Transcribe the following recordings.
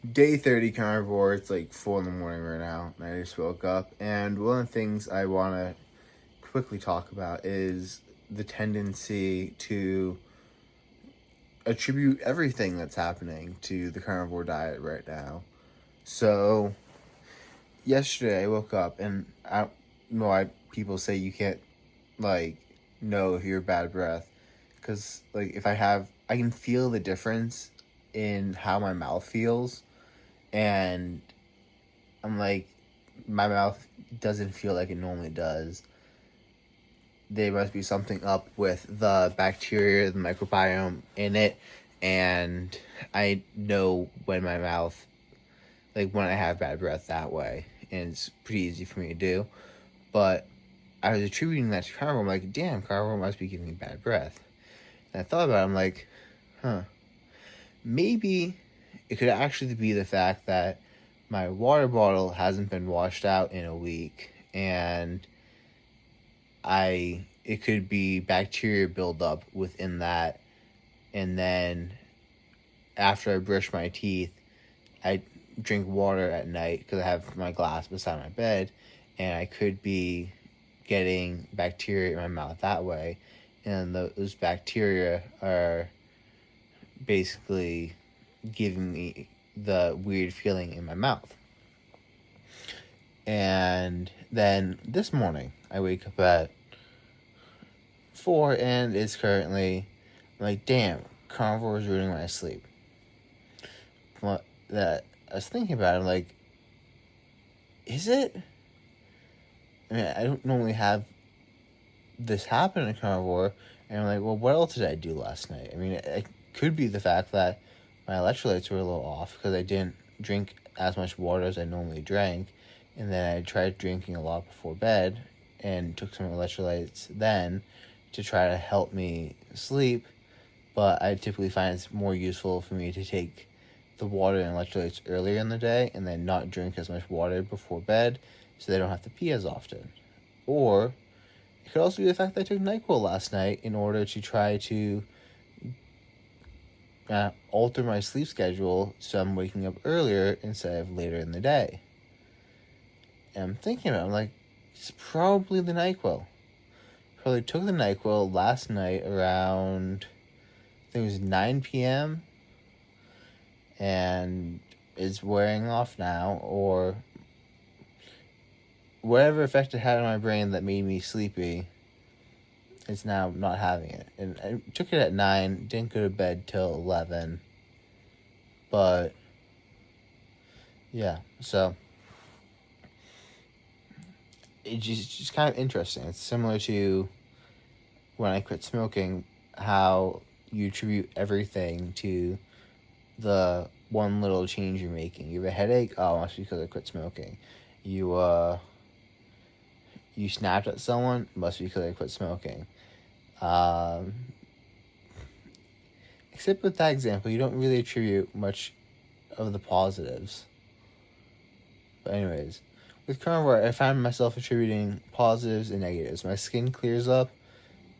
Day 30 Carnivore. It's like 4 in the morning right now, and I just woke up. And one of the things I want to quickly talk about is the tendency to attribute everything that's happening to the carnivore diet right now. So, yesterday I woke up, and I don't know why people say you can't, like, know if you're bad breath. Because, like, I can feel the difference in how my mouth feels, and I'm like, my mouth doesn't feel like it normally does. There must be something up with the bacteria, the microbiome in it, and I know when my mouth, like when I have bad breath that way, and it's pretty easy for me to do. But I was attributing that to carnivore. I'm like, damn, carnivore must be giving me bad breath. And I thought about it, I'm like, maybe it could actually be the fact that my water bottle hasn't been washed out in a week, and it could be bacteria buildup within that, and then after I brush my teeth, I drink water at night because I have my glass beside my bed, and I could be getting bacteria in my mouth that way, and those bacteria are basically giving me the weird feeling in my mouth. And then this morning, I wake up at 4, and it's currently, I'm like, damn, carnivore is ruining my sleep. But that I was thinking about it, I'm like, is it? I mean, I don't normally have this happen in carnivore, and I'm like, well, what else did I do last night? I mean, it could be the fact that my electrolytes were a little off because I didn't drink as much water as I normally drank, and then I tried drinking a lot before bed and took some electrolytes then to try to help me sleep. But I typically find it's more useful for me to take the water and electrolytes earlier in the day and then not drink as much water before bed so they don't have to pee as often. Or it could also be the fact that I took NyQuil last night in order to try to alter my sleep schedule so I'm waking up earlier instead of later in the day. And I'm thinking about it, I'm like, it's probably the NyQuil. Probably took the NyQuil last night around, I think it was 9 p.m. and it's wearing off now, or whatever effect it had on my brain that made me sleepy, it's now not having it. And I took it at 9, didn't go to bed till 11. But yeah, so it's just kind of interesting. It's similar to when I quit smoking, how you attribute everything to the one little change you're making. You have a headache? Oh, it must be because I quit smoking. You snapped at someone? It must be because I quit smoking. Except with that example, you don't really attribute much of the positives. But anyways, with carnivore, I found myself attributing positives and negatives. My skin clears up,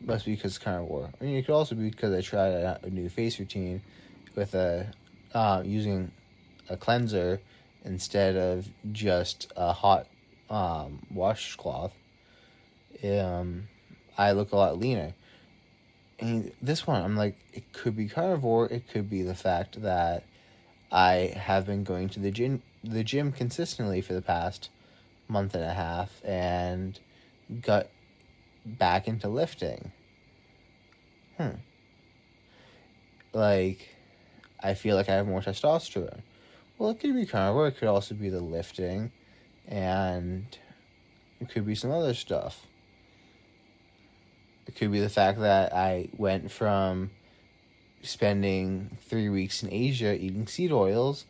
must be because carnivore. I mean, it could also be because I tried a new face routine with using a cleanser instead of just a hot washcloth. I look a lot leaner. And this one, I'm like, it could be carnivore. It could be the fact that I have been going to the gym consistently for the past month and a half and got back into lifting. Like, I feel like I have more testosterone. Well, it could be carnivore. It could also be the lifting, and it could be some other stuff. It could be the fact that I went from spending 3 weeks in Asia eating seed oils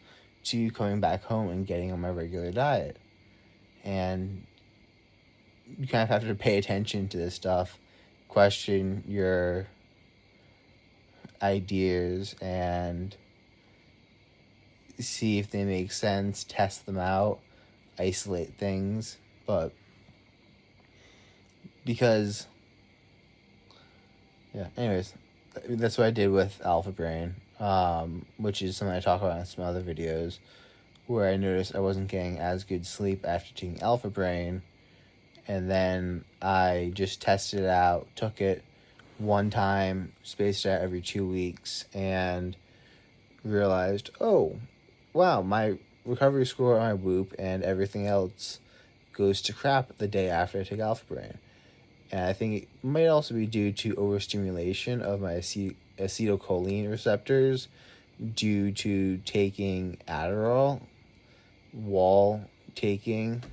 to coming back home and getting on my regular diet. And you kind of have to pay attention to this stuff, question your ideas, and see if they make sense, test them out, isolate things. But because, yeah, anyways, that's what I did with Alpha Brain. which is something I talk about in some other videos, where I noticed I wasn't getting as good sleep after taking Alpha Brain, and then I just tested it out, took it one time, spaced it out every 2 weeks, and realized, oh, wow, my recovery score on my Whoop and everything else goes to crap the day after I take Alpha Brain. And I think it might also be due to overstimulation of my acetylcholine receptors due to taking Adderall while taking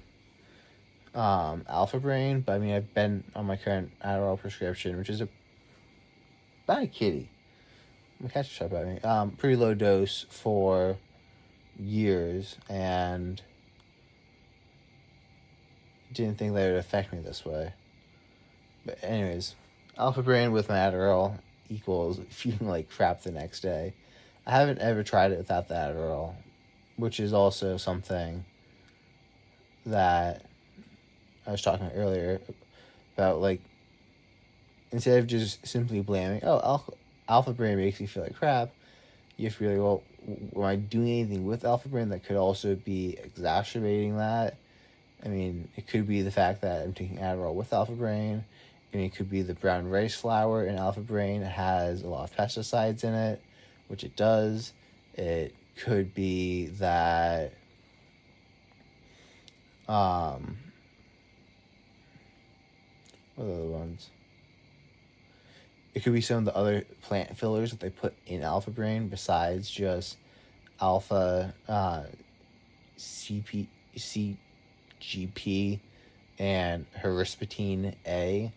Alpha Brain. But I mean, I've been on my current Adderall prescription, which is about a kitty. My cat just shot at me. Pretty low dose for years, and didn't think that it would affect me this way. But anyways, Alpha Brain with my Adderall equals feeling like crap the next day. I haven't ever tried it without the Adderall, which is also something that I was talking earlier about, like, instead of just simply blaming, oh, Alpha Brain makes me feel like crap, you have to be like, well, am I doing anything with Alpha Brain that could also be exacerbating that? I mean, it could be the fact that I'm taking Adderall with Alpha Brain. I mean, it could be the brown rice flour in Alpha Brain has a lot of pesticides in it, which it does. It could be that what are the other ones? It could be some of the other plant fillers that they put in Alpha Brain besides just alpha CGP and herispatine A,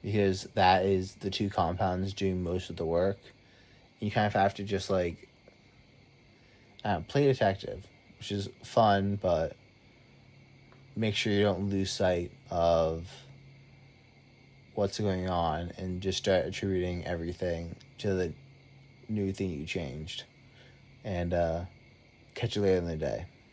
because that is the two compounds doing most of the work. You kind of have to just, like, play detective, which is fun, but make sure you don't lose sight of what's going on and just start attributing everything to the new thing you changed. And catch you later in the day.